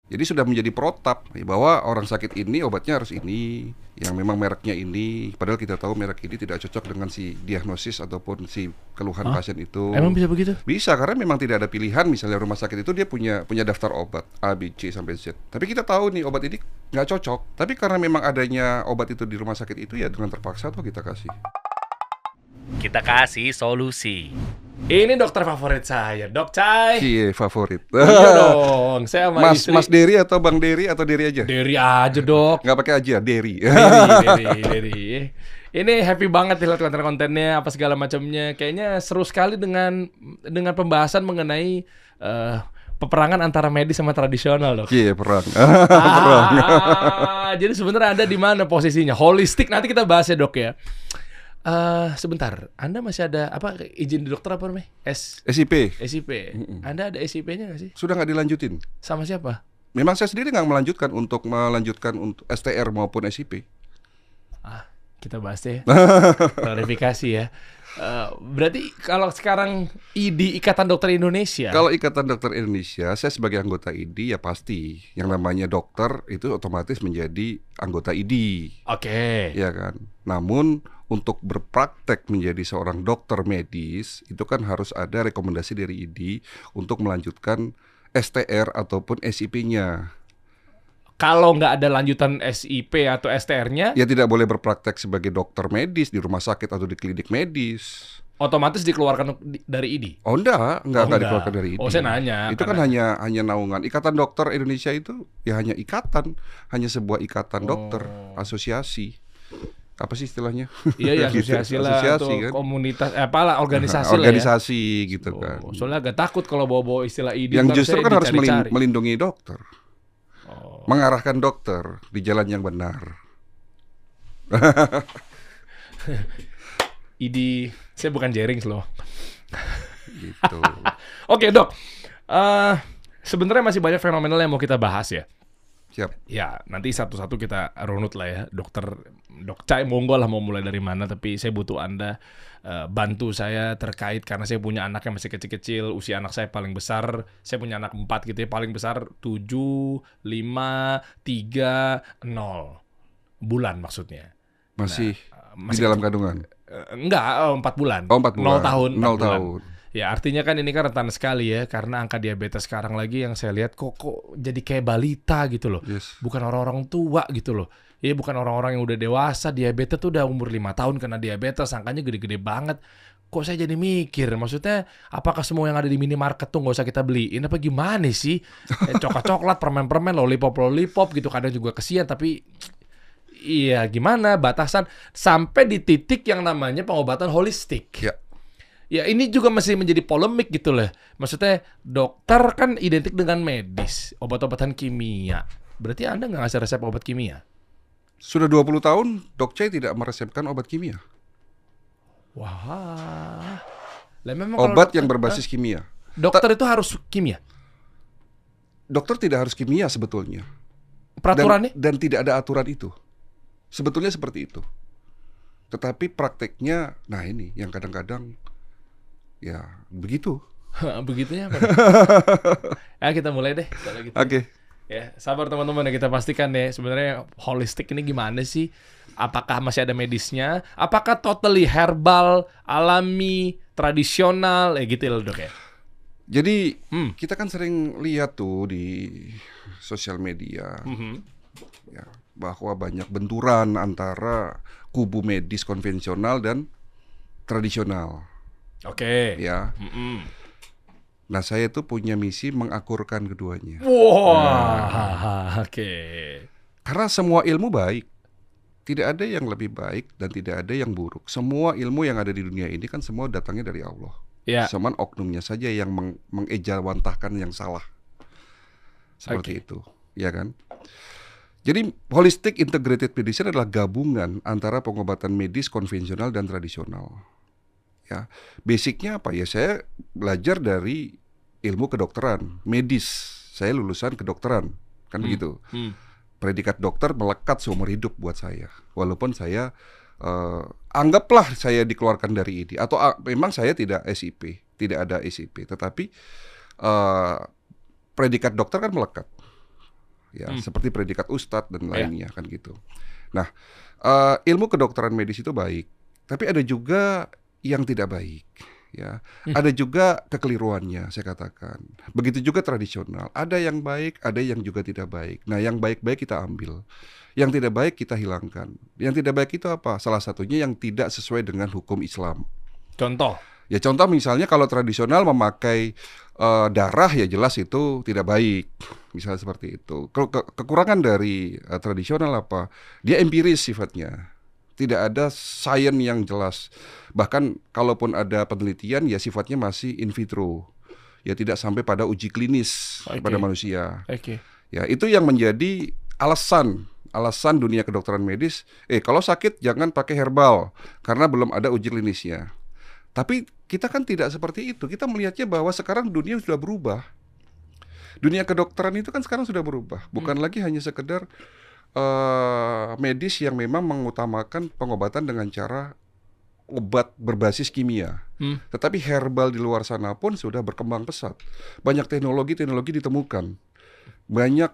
Jadi sudah menjadi protap bahwa orang sakit ini obatnya harus ini, yang memang mereknya ini. Padahal kita tahu merek ini tidak cocok dengan si diagnosis ataupun si keluhan Hah? pasien itu. Emang bisa begitu? Bisa karena memang tidak ada pilihan. Misalnya rumah sakit itu dia punya daftar obat A, B, C sampai Z. Tapi kita tahu nih obat ini nggak cocok. Tapi karena memang adanya obat itu di rumah sakit itu ya dengan terpaksa tuh kita kasih. Kita kasih solusi. Ini dokter favorit saya, Dok Cai. Cie favorit. Iya dong, saya sama istri. Mas Dery atau Bang Dery atau Dery aja? Dery aja, Dok. Nggak pakai aja, Dery. Dery. Ini happy banget lihat konten-kontennya apa segala macamnya. Kayaknya seru sekali dengan pembahasan mengenai peperangan antara medis sama tradisional, Dok. Cie perang. Jadi sebenarnya Anda di mana posisinya? Holistik nanti kita bahas ya, Dok ya. Sebentar, Anda masih ada apa izin di dokter apa namanya? SIP. SIP. Anda ada SIP-nya nggak sih? Sudah nggak dilanjutin. Sama siapa? Memang saya sendiri nggak melanjutkan untuk STR maupun SIP. Kita bahas deh. Klarifikasi ya. Berarti kalau sekarang ID Ikatan Dokter Indonesia. Kalau Ikatan Dokter Indonesia, saya sebagai anggota ID ya pasti yang namanya dokter itu otomatis menjadi anggota ID. Oke. Ya kan. Namun untuk berpraktek menjadi seorang dokter medis itu kan harus ada rekomendasi dari ID untuk melanjutkan STR ataupun SIP-nya. Kalau nggak ada lanjutan SIP atau STR-nya, Ya tidak boleh berpraktek sebagai dokter medis di rumah sakit atau di klinik medis. otomatis dikeluarkan dari ID. Oh enggak enggak. dikeluarkan dari ID. Oh, saya nanya, Itu kan hanya naungan. Ikatan Dokter Indonesia itu ya hanya ikatan, hanya sebuah ikatan dokter, asosiasi. Apa sih istilahnya? Iya, Gitu, asosiasi lah, asosiasi atau kan. komunitas, apalah organisasi lah ya. Organisasi gitu kan. Soalnya agak takut kalau bawa-bawa istilah ID. Yang ntar justru saya kan harus dicari-cari. melindungi dokter. Mengarahkan dokter di jalan yang benar. ID, saya bukan Jerings loh. Gitu. Oke, Dok. Sebenarnya masih banyak fenomenal yang mau kita bahas ya. Siap. Ya, nanti satu-satu kita runut lah ya. Dok Cai, monggo lah mau mulai dari mana. Tapi saya butuh Anda bantu saya terkait karena saya punya anak yang masih kecil-kecil. Usia anak saya paling besar. Saya punya anak 4 gitu ya. Paling besar 7, 5, 3, 0 bulan maksudnya. Masih masih di dalam kandungan. Enggak, 4 bulan. Oh, 4 bulan. 0 tahun. 0 4 bulan. tahun. Ya artinya kan ini kan rentan sekali ya. Karena angka diabetes sekarang lagi yang saya lihat kok jadi kayak balita gitu loh. Yes. Bukan orang-orang tua gitu loh. Ya bukan orang-orang yang udah dewasa. Diabetes tuh udah umur 5 tahun kena diabetes. Angkanya gede-gede banget. Kok saya jadi mikir, maksudnya apakah semua yang ada di minimarket tuh gak usah kita beliin apa gimana sih? Coklat-coklat, permen-permen, lollipop gitu. Kadang juga kesian tapi iya gimana batasan. Sampai di titik yang namanya pengobatan holistik. Ya. Ya ini juga masih menjadi polemik gitu loh. Maksudnya dokter kan identik dengan medis, obat-obatan kimia. Berarti Anda nggak ngasih resep obat kimia? Sudah 20 tahun Dok Cai tidak meresepkan obat kimia. Wah. Lah memang kalau Obat dokter- yang berbasis kimia. Dokter itu harus kimia. Dokter tidak harus kimia sebetulnya. Peraturannya? Dan tidak ada aturan itu. Sebetulnya seperti itu. Tetapi prakteknya, nah ini yang kadang-kadang ya begitu. Begitunya apa? Ya kita mulai deh kalau gitu. Oke. Ya, sabar teman-teman ya kita pastikan ya sebenarnya holistik ini gimana sih? Apakah masih ada medisnya? Apakah totally herbal, alami, tradisional, gitu loh Dok ya? Jadi kita kan sering lihat tuh di sosial media ya, bahwa banyak benturan antara kubu medis konvensional dan tradisional. Oke. Ya. Nah, saya tuh punya misi mengakurkan keduanya. Wah, oke. Karena semua ilmu baik. Tidak ada yang lebih baik dan tidak ada yang buruk. Semua ilmu yang ada di dunia ini kan semua datangnya dari Allah. Ya. Cuman oknumnya saja yang mengejawantahkan yang salah. Seperti itu, ya kan? Jadi holistic integrated medicine adalah gabungan antara pengobatan medis konvensional dan tradisional. Ya, basicnya apa ya? Saya belajar dari ilmu kedokteran, medis. Saya lulusan kedokteran, kan begitu. Predikat dokter melekat seumur hidup buat saya. Walaupun saya anggaplah saya dikeluarkan dari ID atau memang saya tidak SIP, tidak ada SIP, tetapi predikat dokter kan melekat. ya, seperti predikat ustadz dan lainnya kan gitu. Nah, ilmu kedokteran medis itu baik, tapi ada juga yang tidak baik. Ya, ada juga kekeliruannya, saya katakan. Begitu juga tradisional. Ada yang baik, ada yang juga tidak baik. Nah, yang baik-baik kita ambil, yang tidak baik kita hilangkan. Yang tidak baik itu apa? Salah satunya yang tidak sesuai dengan hukum Islam. Contoh. Ya, contoh misalnya kalau tradisional memakai darah, ya jelas itu tidak baik. Misalnya seperti itu. Kekurangan dari tradisional apa? Dia empiris sifatnya. Tidak ada sains yang jelas. Bahkan kalaupun ada penelitian, ya sifatnya masih in vitro. Ya tidak sampai pada uji klinis pada manusia. Ya, itu yang menjadi alasan dunia kedokteran medis. Kalau sakit jangan pakai herbal karena belum ada uji klinisnya. Tapi kita kan tidak seperti itu. Kita melihatnya bahwa sekarang dunia sudah berubah. Dunia kedokteran itu kan sekarang sudah berubah. Bukan lagi hanya sekedar medis yang memang mengutamakan pengobatan dengan cara obat berbasis kimia. Tetapi herbal di luar sana pun sudah berkembang pesat. Banyak teknologi ditemukan. Banyak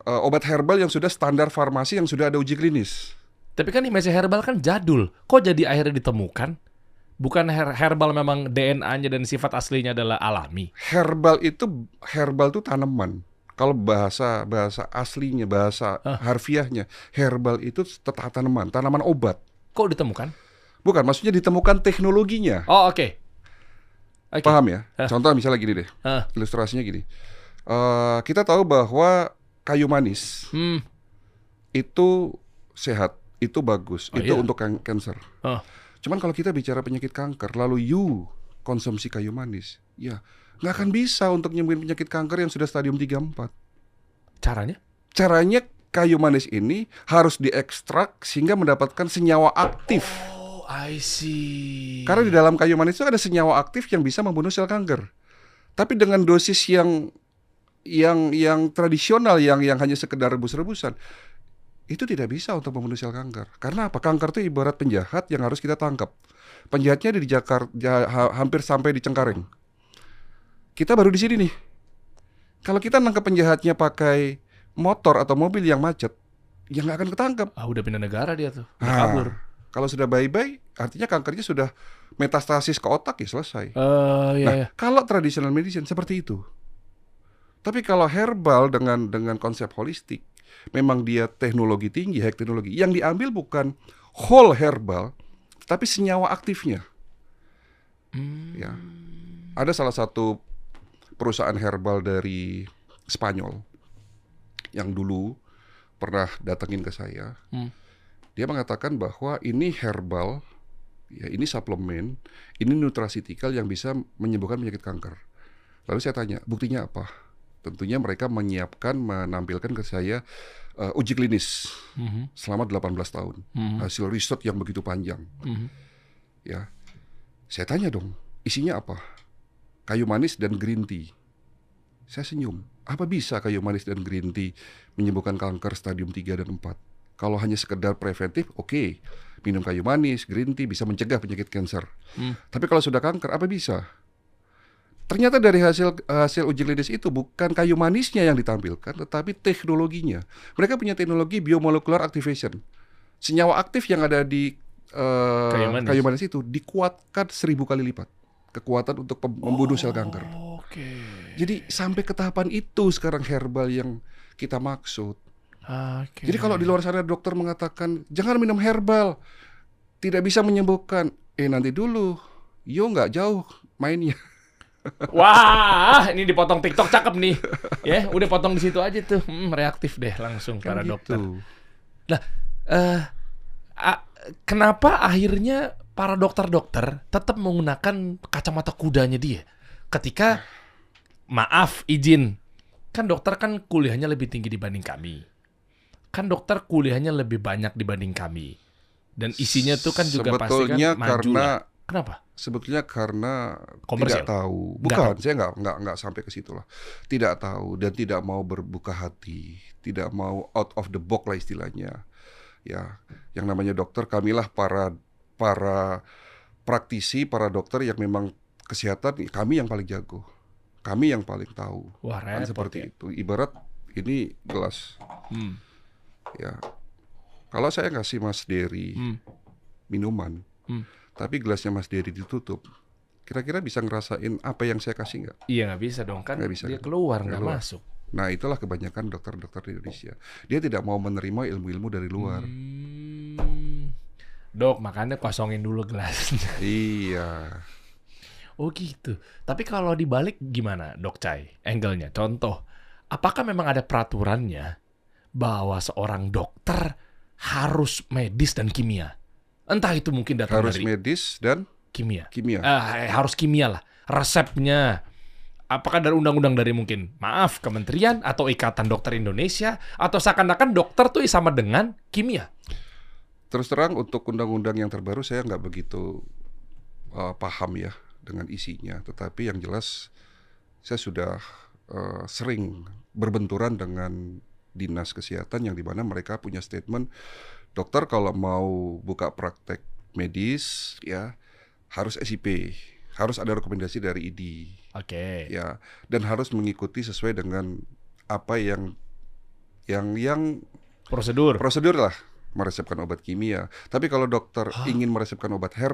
obat herbal yang sudah standar farmasi yang sudah ada uji klinis. Tapi kan image herbal kan jadul. Kok jadi akhirnya ditemukan? Bukan herbal memang DNA-nya dan sifat aslinya adalah alami. Herbal itu tanaman. Kalau bahasa aslinya, bahasa harfiahnya, herbal itu tanaman obat. Kok ditemukan? Bukan, maksudnya ditemukan teknologinya. Oh, oke. Paham ya? Contoh misalnya gini deh, ilustrasinya gini. Kita tahu bahwa kayu manis itu sehat, itu bagus, itu untuk kanker. Cuman kalau kita bicara penyakit kanker, lalu konsumsi kayu manis, ya nggak akan bisa untuk nyembuhin penyakit kanker yang sudah stadium 3-4. Caranya? Caranya kayu manis ini harus diekstrak sehingga mendapatkan senyawa aktif. Oh, I see. Karena di dalam kayu manis itu ada senyawa aktif yang bisa membunuh sel kanker. Tapi dengan dosis yang tradisional, yang hanya sekedar rebus-rebusan, itu tidak bisa untuk membunuh sel kanker. Karena apa? Kanker itu ibarat penjahat yang harus kita tangkap. Penjahatnya di Jakarta, hampir sampai di Cengkareng. Kita baru di sini nih. Kalau kita nangkep penjahatnya pakai motor atau mobil yang macet, ya nggak akan ketangkep. Udah pindah negara dia tuh, udah kabur. Kalau sudah bye-bye, artinya kankernya sudah metastasis ke otak, ya selesai. Kalau traditional medicine seperti itu. Tapi kalau herbal dengan konsep holistik, memang dia teknologi tinggi, high teknologi. Yang diambil bukan whole herbal, tapi senyawa aktifnya. Ya, ada salah satu perusahaan herbal dari Spanyol yang dulu pernah datengin ke saya. Dia mengatakan bahwa ini herbal, ya ini suplemen, ini nutraceutical yang bisa menyembuhkan penyakit kanker. Lalu saya tanya, buktinya apa? Tentunya mereka menampilkan ke saya uji klinis selama 18 tahun. Hasil riset yang begitu panjang. Ya, saya tanya dong, isinya apa? Kayu manis dan green tea. Saya senyum. Apa bisa kayu manis dan green tea menyembuhkan kanker stadium 3 dan 4? Kalau hanya sekedar preventif, oke. Minum kayu manis, green tea bisa mencegah penyakit kanker. Tapi kalau sudah kanker, apa bisa? Ternyata dari hasil uji klinis itu bukan kayu manisnya yang ditampilkan, tetapi teknologinya. Mereka punya teknologi biomolecular activation. Senyawa aktif yang ada di kayu manis itu dikuatkan 1000 kali lipat. Kekuatan untuk membunuh sel kanker. Jadi sampai ke tahapan itu sekarang herbal yang kita maksud. Jadi kalau di luar sana dokter mengatakan jangan minum herbal, tidak bisa menyembuhkan. Nanti dulu, nggak jauh mainnya. Wah, ini dipotong TikTok cakep nih. Ya, udah potong di situ aja tuh. Reaktif deh langsung kan para gitu. dokter. Nah, kenapa akhirnya para dokter-dokter tetap menggunakan kacamata kudanya dia? Ketika, maaf, izin, kan dokter kan kuliahnya lebih tinggi dibanding kami. Kan dokter kuliahnya lebih banyak dibanding kami. Dan isinya tuh kan juga pasti kan maju lah. Kenapa? Sebetulnya karena komersial? Tidak tahu. Bukan, saya nggak sampai ke situ lah. Tidak tahu dan tidak mau berbuka hati, tidak mau out of the box lah istilahnya. Ya, yang namanya dokter, kamilah para praktisi, para dokter yang memang kesehatan, kami yang paling jago, kami yang paling tahu. Wah, kan seperti itu. ini gelas. Hmm. Ya, kalau saya ngasih Mas Dery minuman, tapi gelasnya Mas Dery ditutup, kira-kira bisa ngerasain apa yang saya kasih nggak? Iya nggak bisa dong kan, Nggak bisa, dia kan? keluar Nggak nggak keluar. masuk. Nah, itulah kebanyakan dokter-dokter di Indonesia. Dia tidak mau menerima ilmu-ilmu dari luar. Dok, makanya kosongin dulu gelasnya. Iya. Oh gitu. Tapi kalau dibalik gimana, Dok Cai? Angle-nya, contoh, apakah memang ada peraturannya bahwa seorang dokter harus medis dan kimia? Entah itu mungkin datang Harus dari medis dan kimia. kimia. Harus kimia lah. Resepnya. Apakah dari undang-undang dari mungkin, maaf, kementerian atau Ikatan Dokter Indonesia, atau seakan-akan dokter tuh sama dengan kimia? Terus terang untuk undang-undang yang terbaru saya nggak begitu paham ya dengan isinya. Tetapi yang jelas saya sudah sering berbenturan dengan dinas kesehatan yang dimana mereka punya statement, dokter kalau mau buka praktek medis ya harus SIP, harus ada rekomendasi dari ID. Oke. Ya, dan harus mengikuti sesuai dengan apa yang Prosedur. prosedur lah, meresepkan obat kimia. Tapi kalau dokter ingin meresepkan obat